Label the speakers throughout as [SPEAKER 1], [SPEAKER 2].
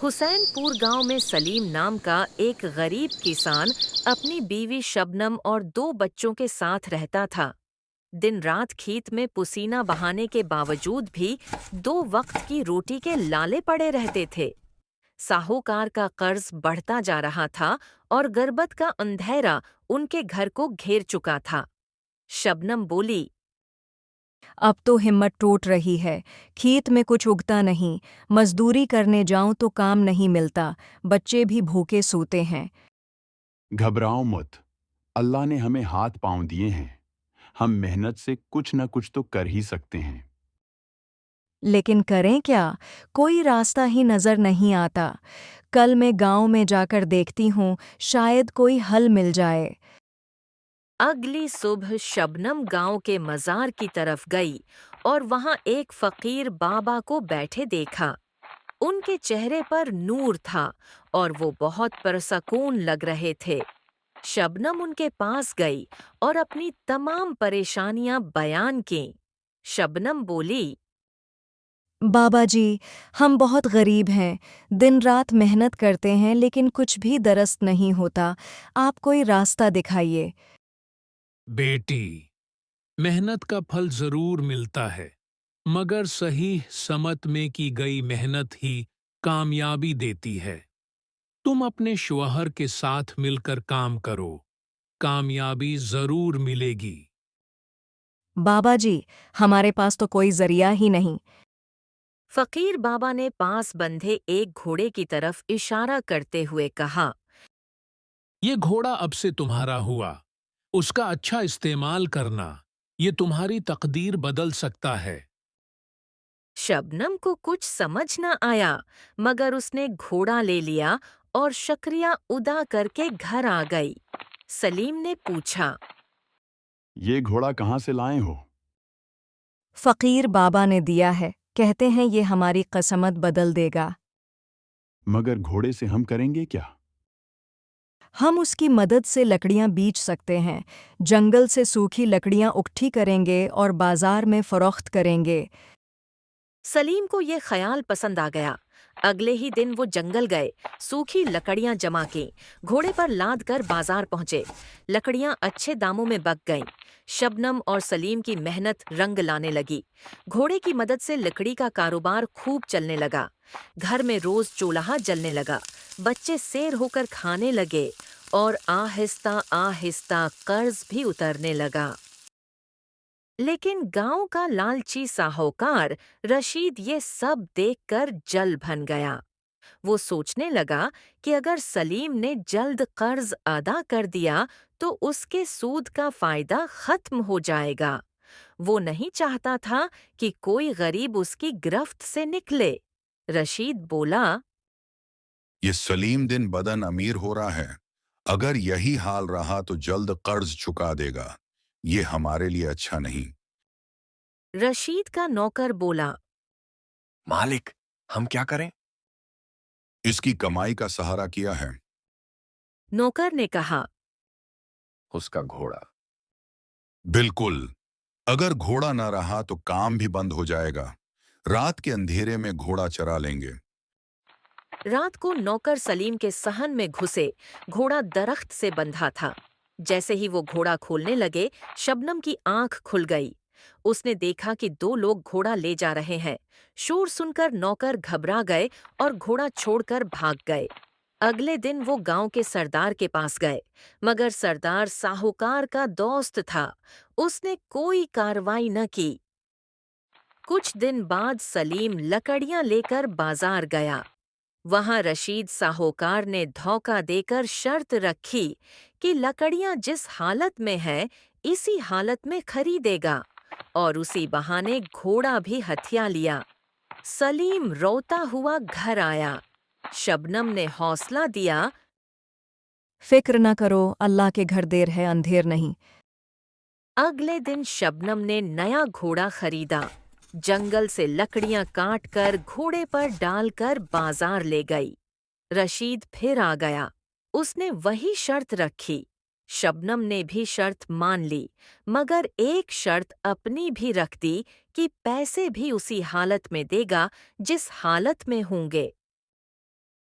[SPEAKER 1] हुसैनपुर गांव में सलीम नाम का एक गरीब किसान अपनी बीवी शबनम और दो बच्चों के साथ रहता था। दिन रात खेत में पसीना बहाने के बावजूद भी दो वक्त की रोटी के लाले पड़े रहते थे। साहूकार का कर्ज बढ़ता जा रहा था और गुर्बत का अंधेरा उनके घर को घेर चुका था। शबनम बोली,
[SPEAKER 2] अब तो हिम्मत टूट रही है। खेत में कुछ उगता नहीं। मजदूरी करने जाऊं तो काम नहीं मिलता। बच्चे भी भूखे सोते हैं।
[SPEAKER 3] घबराओ मत। अल्लाह ने हमें हाथ पांव दिए हैं। हम मेहनत से कुछ न कुछ तो कर ही सकते हैं।
[SPEAKER 2] लेकिन करें क्या? कोई रास्ता ही नजर नहीं आता। कल मैं गांव में जाकर देखती हूँ, शायद कोई हल मिल जाए।
[SPEAKER 1] अगली सुबह शबनम गांव के मजार की तरफ गई और वहां एक फकीर बाबा को बैठे देखा। उनके चेहरे पर नूर था और वो बहुत पुरसकून लग रहे थे। शबनम उनके पास गई और अपनी तमाम परेशानियां बयान की। शबनम बोली,
[SPEAKER 2] बाबा जी, हम बहुत गरीब हैं। दिन रात मेहनत करते हैं लेकिन कुछ भी दरस्त नहीं होता। आप कोई रास्ता दिखाइए।
[SPEAKER 4] बेटी, मेहनत का फल जरूर मिलता है, मगर सही समत में की गई मेहनत ही कामयाबी देती है। तुम अपने शौहर के साथ मिलकर काम करो, कामयाबी जरूर मिलेगी।
[SPEAKER 2] बाबा जी, हमारे पास तो कोई जरिया ही नहीं।
[SPEAKER 1] फकीर बाबा ने पास बंधे एक घोड़े की तरफ इशारा करते हुए कहा।
[SPEAKER 4] ये घोड़ा अब से तुम्हारा हुआ, उसका अच्छा इस्तेमाल करना। ये तुम्हारी तकदीर बदल सकता है।
[SPEAKER 1] शबनम को कुछ समझ न आया, मगर उसने घोड़ा ले लिया और शुक्रिया उदा करके घर आ गई। सलीम ने पूछा,
[SPEAKER 3] ये घोड़ा कहाँ से लाए हो?
[SPEAKER 2] फकीर बाबा ने दिया है, कहते हैं ये हमारी कसमत बदल देगा।
[SPEAKER 3] मगर घोड़े से हम करेंगे क्या?
[SPEAKER 2] हम उसकी मदद से लकड़ियां बीच सकते हैं। जंगल से सूखी लकड़ियां इकट्ठी करेंगे और बाजार में फरोख्त करेंगे।
[SPEAKER 1] सलीम को ये ख्याल पसंद आ गया। अगले ही दिन वो जंगल गए, सूखी लकड़ियां जमा की, घोड़े पर लाद कर बाजार पहुंचे। लकड़ियां अच्छे दामों में बक गईं। शबनम और सलीम की मेहनत रंग लाने लगी। घोड़े की मदद से लकड़ी का कारोबार खूब चलने लगा। घर में रोज चूल्हा जलने लगा। बच्चे सैर होकर खाने लगे और आहिस्ता आहिस्ता कर्ज भी उतरने लगा। लेकिन गांव का लालची साहूकार रशीद ये सब देखकर जल भन गया। वो सोचने लगा कि अगर सलीम ने जल्द कर्ज अदा कर दिया तो उसके सूद का फायदा खत्म हो जाएगा। वो नहीं चाहता था कि कोई गरीब उसकी गिरफ्त से निकले। रशीद बोला,
[SPEAKER 5] ये सलीम दिन बदन अमीर हो रहा है। अगर यही हाल रहा तो जल्द कर्ज चुका देगा। ये हमारे लिए अच्छा नहीं।
[SPEAKER 1] रशीद का नौकर बोला,
[SPEAKER 6] मालिक, हम क्या करें?
[SPEAKER 5] इसकी कमाई का सहारा किया है।
[SPEAKER 1] नौकर ने कहा,
[SPEAKER 6] उसका घोड़ा।
[SPEAKER 5] बिल्कुल। अगर घोड़ा ना रहा तो काम भी बंद हो जाएगा। रात के अंधेरे में घोड़ा चरा लेंगे।
[SPEAKER 1] रात को नौकर सलीम के सहन में घुसे। घोड़ा दरख्त से बंधा था। जैसे ही वो घोड़ा खोलने लगे, शबनम की आंख खुल गई। उसने देखा कि दो लोग घोड़ा ले जा रहे हैं। शोर सुनकर नौकर घबरा गए और घोड़ा छोड़कर भाग गए। अगले दिन वो गांव के सरदार के पास गए, मगर सरदार साहूकार का दोस्त था। उसने कोई कार्रवाई न की। कुछ दिन बाद सलीम लकड़ियां लेकर बाजार गया। वहां रशीद साहूकार ने धोखा देकर शर्त रखी कि लकड़ियां जिस हालत में है इसी हालत में खरीदेगा, और उसी बहाने घोड़ा भी हथिया लिया। सलीम रोता हुआ घर आया। शबनम ने हौसला दिया,
[SPEAKER 2] फिक्र न करो, अल्लाह के घर देर है अंधेर नहीं।
[SPEAKER 1] अगले दिन शबनम ने नया घोड़ा खरीदा। जंगल से लकड़ियां काट कर घोड़े पर डालकर बाजार ले गई। रशीद फिर आ गया। उसने वही शर्त रखी। शबनम ने भी शर्त मान ली, मगर एक शर्त अपनी भी रख दी कि पैसे भी उसी हालत में देगा जिस हालत में होंगे।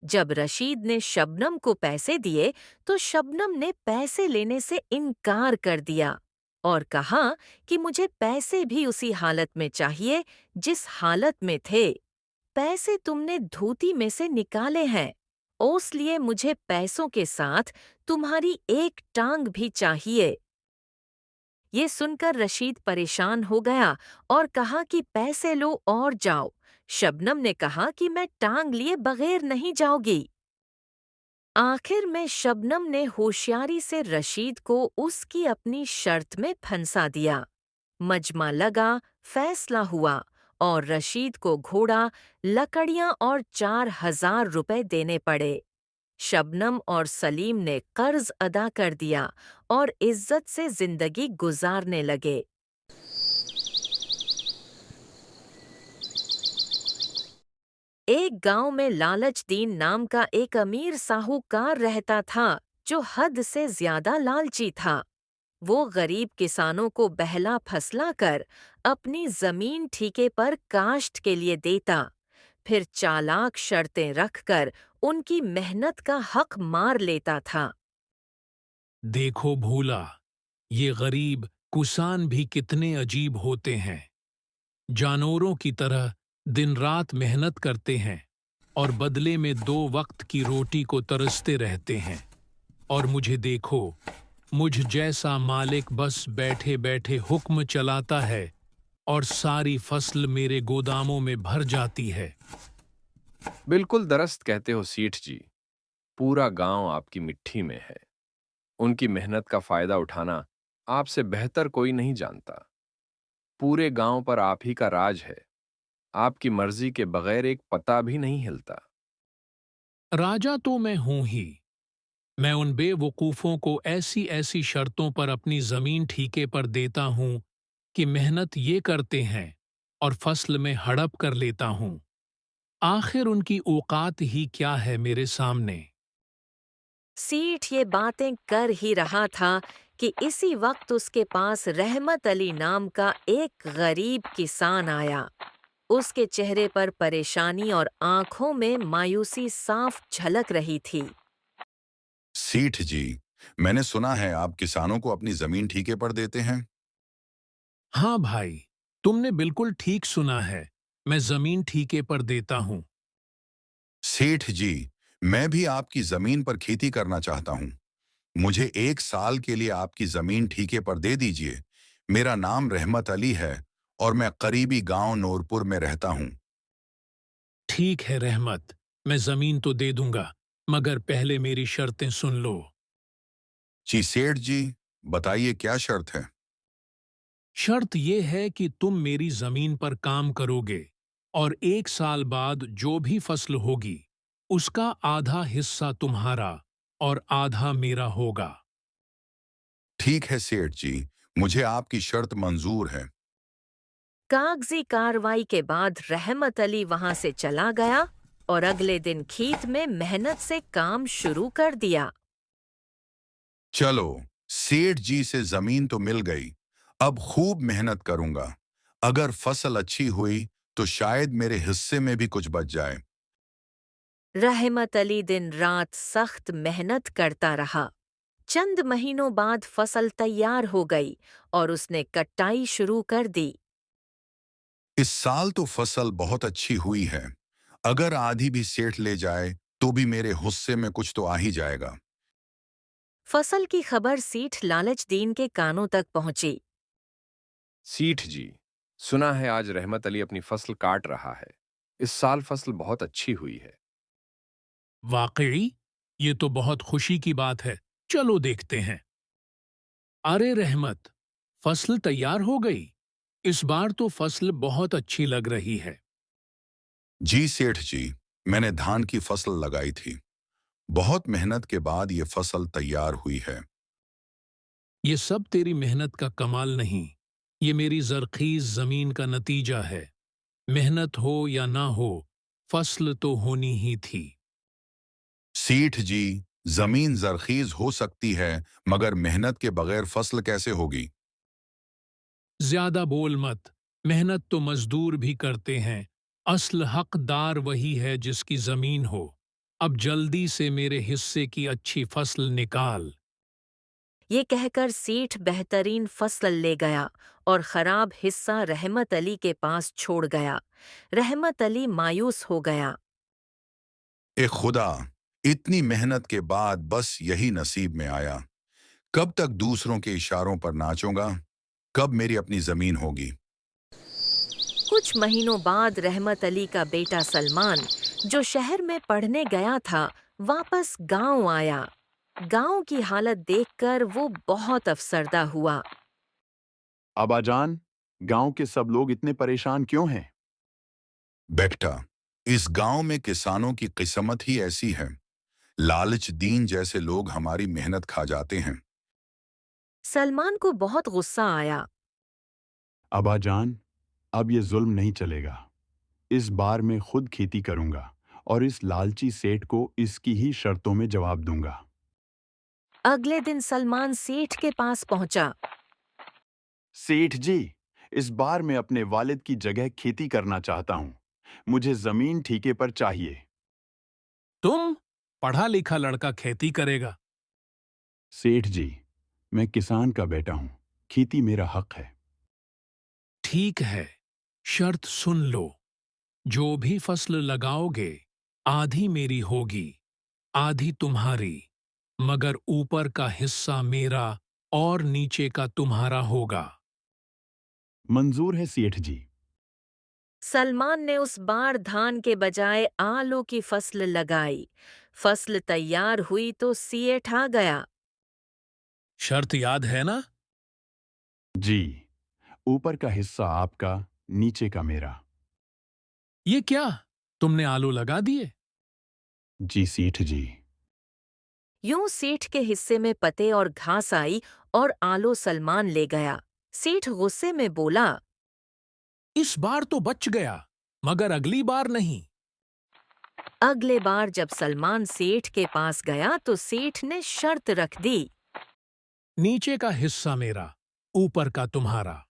[SPEAKER 1] जब रशीद ने शबनम को पैसे दिए तो शबनम ने पैसे लेने से इनकार कर दिया और कहा कि मुझे पैसे भी उसी हालत में चाहिए जिस हालत में थे। पैसे तुमने धोती में से निकाले हैं, इसलिए मुझे पैसों के साथ तुम्हारी एक टांग भी चाहिए। ये सुनकर रशीद परेशान हो गया और कहा कि पैसे लो और जाओ। शबनम ने कहा कि मैं टांग लिए बगैर नहीं जाऊंगी। आखिर में शबनम ने होशियारी से रशीद को उसकी अपनी शर्त में फंसा दिया। मजमा लगा, फैसला हुआ और रशीद को घोड़ा, लकड़ियां और 4,000 रुपए देने पड़े। शबनम और सलीम ने कर्ज अदा कर दिया और इज्जत से जिंदगी गुजारने लगे। एक गांव में लालच दीन नाम का एक अमीर साहूकार रहता था जो हद से ज्यादा लालची था। वो गरीब किसानों को बहला फसला कर अपनी जमीन ठेके पर काश्त के लिए देता, फिर चालाक शर्तें रखकर उनकी मेहनत का हक मार लेता था।
[SPEAKER 4] देखो भोला, ये गरीब कुसान भी कितने अजीब होते हैं। जानवरों की तरह दिन रात मेहनत करते हैं और बदले में 2 वक्त की रोटी को तरसते रहते हैं। और मुझे देखो, मुझ जैसा मालिक बस बैठे बैठे हुक्म चलाता है और सारी फसल मेरे गोदामों में भर जाती है।
[SPEAKER 6] बिल्कुल दरस्त कहते हो सीठ जी। पूरा गांव आपकी मिट्टी में है। उनकी मेहनत का फायदा उठाना आपसे बेहतर कोई नहीं जानता। पूरे गांव पर आप ही का राज है। आपकी मर्जी के बगैर एक पता भी नहीं हिलता।
[SPEAKER 4] राजा तो मैं हूं ही। मैं उन बेवकूफों को ऐसी ऐसी शर्तों पर अपनी जमीन ठेके पर देता हूं कि मेहनत ये करते हैं और फसल में हड़प कर लेता हूं। आखिर उनकी औकात ही क्या है मेरे सामने।
[SPEAKER 1] सीठ ये बातें कर ही रहा था कि इसी वक्त उसके पास रहमत अली नाम का एक गरीब किसान आया। उसके चेहरे पर परेशानी और आंखों में मायूसी साफ झलक रही थी।
[SPEAKER 5] सीठ जी, मैंने सुना है आप किसानों को अपनी जमीन ठेके पर देते हैं।
[SPEAKER 4] हाँ भाई, तुमने बिल्कुल ठीक सुना है। मैं जमीन ठेके पर देता हूँ।
[SPEAKER 5] सेठ जी, मैं भी आपकी जमीन पर खेती करना चाहता हूँ। मुझे 1 साल के लिए आपकी जमीन ठेके पर दे दीजिए। मेरा नाम रहमत अली है और मैं करीबी गांव नूरपुर में रहता हूँ।
[SPEAKER 4] ठीक है रहमत, मैं जमीन तो दे दूंगा, मगर पहले मेरी शर्तें सुन लो।
[SPEAKER 5] जी सेठ जी, बताइए क्या शर्त है।
[SPEAKER 4] शर्त यह है कि तुम मेरी जमीन पर काम करोगे और 1 साल बाद जो भी फसल होगी उसका आधा हिस्सा तुम्हारा और आधा मेरा होगा।
[SPEAKER 5] ठीक है सेठ जी, मुझे आपकी शर्त मंजूर है।
[SPEAKER 1] कागजी कार्रवाई के बाद रहमत अली वहां से चला गया और अगले दिन खेत में मेहनत से काम शुरू कर दिया।
[SPEAKER 5] चलो, सेठ जी से जमीन तो मिल गई। अब खूब मेहनत करूंगा। अगर फसल अच्छी हुई तो शायद मेरे हिस्से में भी कुछ बच जाए।
[SPEAKER 1] रहमत अली दिन रात सख्त मेहनत करता रहा। चंद महीनों बाद फसल तैयार हो गई और उसने कटाई शुरू कर दी।
[SPEAKER 5] इस साल तो फसल बहुत अच्छी हुई है। अगर आधी भी सेठ ले जाए तो भी मेरे हिस्से में कुछ तो आ ही जाएगा।
[SPEAKER 1] फसल की खबर सेठ लालच दीन के कानों तक पहुंची।
[SPEAKER 6] सीठ जी, सुना है आज रहमत अली अपनी फसल काट रहा है। इस साल फसल बहुत अच्छी हुई है।
[SPEAKER 4] वाकई, ये तो बहुत खुशी की बात है। चलो देखते हैं। अरे रहमत, फसल तैयार हो गई। इस बार तो फसल बहुत अच्छी लग रही है।
[SPEAKER 5] जी सेठ जी, मैंने धान की फसल लगाई थी। बहुत मेहनत के बाद ये फसल तैयार हुई है।
[SPEAKER 4] ये सब तेरी मेहनत का कमाल नहीं, ये मेरी जरखीज जमीन का नतीजा है। मेहनत हो या ना हो, फसल तो होनी ही थी।
[SPEAKER 5] सेठ जी, जमीन जरखीज हो सकती है मगर मेहनत के बगैर फसल कैसे होगी।
[SPEAKER 4] ज्यादा बोल मत। मेहनत तो मजदूर भी करते हैं। असल हकदार वही है जिसकी जमीन हो। अब जल्दी से मेरे हिस्से की अच्छी फसल निकाल।
[SPEAKER 1] ये कहकर सेठ बेहतरीन फसल ले गया और खराब हिस्सा रहमत अली के पास छोड़ गया। रहमत अली मायूस हो गया।
[SPEAKER 5] ए खुदा, इतनी मेहनत के बाद बस यही नसीब में आया। कब तक दूसरों के इशारों पर नाचूंगा? कब मेरी अपनी जमीन होगी?
[SPEAKER 1] कुछ महीनों बाद रहमत अली का बेटा सलमान, जो शहर में पढ़ने गया था, वापस गांव आया। गांव की हालत देखकर वो बहुत अफसरदा हुआ।
[SPEAKER 3] अबाजान, गांव के सब लोग इतने परेशान क्यों हैं?
[SPEAKER 5] बेटा, इस गांव में किसानों की किस्मत ही ऐसी है। लालच दीन जैसे लोग हमारी मेहनत खा जाते हैं।
[SPEAKER 1] सलमान को बहुत गुस्सा आया।
[SPEAKER 3] अबाजान, अब ये जुल्म नहीं चलेगा। इस बार मैं खुद खेती करूंगा और इस लालची सेठ को इसकी ही शर्तों में जवाब दूंगा।
[SPEAKER 1] अगले दिन सलमान सेठ के पास पहुंचा।
[SPEAKER 3] सेठ जी, इस बार मैं अपने वालिद की जगह खेती करना चाहता हूँ। मुझे जमीन ठीके पर चाहिए।
[SPEAKER 4] तुम? पढ़ा लिखा लड़का खेती करेगा?
[SPEAKER 3] सेठ जी, मैं किसान का बेटा हूँ। खेती मेरा हक है।
[SPEAKER 4] ठीक है, शर्त सुन लो। जो भी फसल लगाओगे, आधी मेरी होगी, आधी तुम्हारी, मगर ऊपर का हिस्सा मेरा और नीचे का तुम्हारा होगा।
[SPEAKER 3] मंजूर है सेठ जी।
[SPEAKER 1] सलमान ने उस बार धान के बजाय आलू की फसल लगाई। फसल तैयार हुई तो सेठ आ गया।
[SPEAKER 4] शर्त याद है ना?
[SPEAKER 3] जी, ऊपर का हिस्सा आपका, नीचे का मेरा।
[SPEAKER 4] ये क्या, तुमने आलू लगा दिए?
[SPEAKER 3] जी सेठ जी।
[SPEAKER 1] यूं सेठ के हिस्से में पत्ते और घास आई और आलू सलमान ले गया। सेठ गुस्से में बोला,
[SPEAKER 4] इस बार तो बच गया, मगर अगली बार नहीं।
[SPEAKER 1] अगले बार जब सलमान सेठ के पास गया तो सेठ ने शर्त रख दी।
[SPEAKER 4] नीचे का हिस्सा मेरा, ऊपर का तुम्हारा।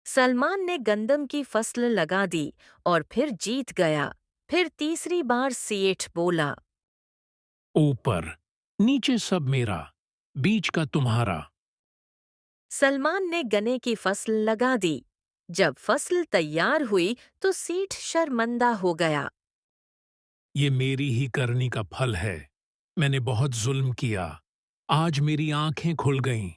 [SPEAKER 1] सलमान ने गंदम की फसल लगा दी और फिर जीत गया। फिर तीसरी बार सेठ बोला,
[SPEAKER 4] ऊपर नीचे सब मेरा, बीच का तुम्हारा।
[SPEAKER 1] सलमान ने गन्ने की फसल लगा दी। जब फसल तैयार हुई तो सेठ शर्मिंदा हो गया।
[SPEAKER 4] ये मेरी ही करनी का फल है। मैंने बहुत जुल्म किया। आज मेरी आंखें खुल गईं।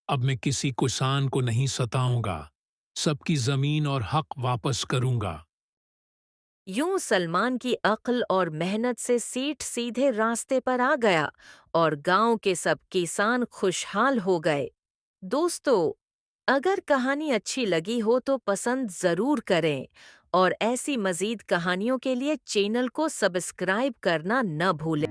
[SPEAKER 4] अब मैं किसी किसान को नहीं सताऊंगा। सबकी जमीन और हक वापस करूंगा।
[SPEAKER 1] यूं सलमान की अक्ल और मेहनत से सेठ सीधे रास्ते पर आ गया और गांव के सब किसान खुशहाल हो गए। दोस्तों, अगर कहानी अच्छी लगी हो तो पसंद जरूर करें और ऐसी मजीद कहानियों के लिए चैनल को सब्सक्राइब करना न भूलें।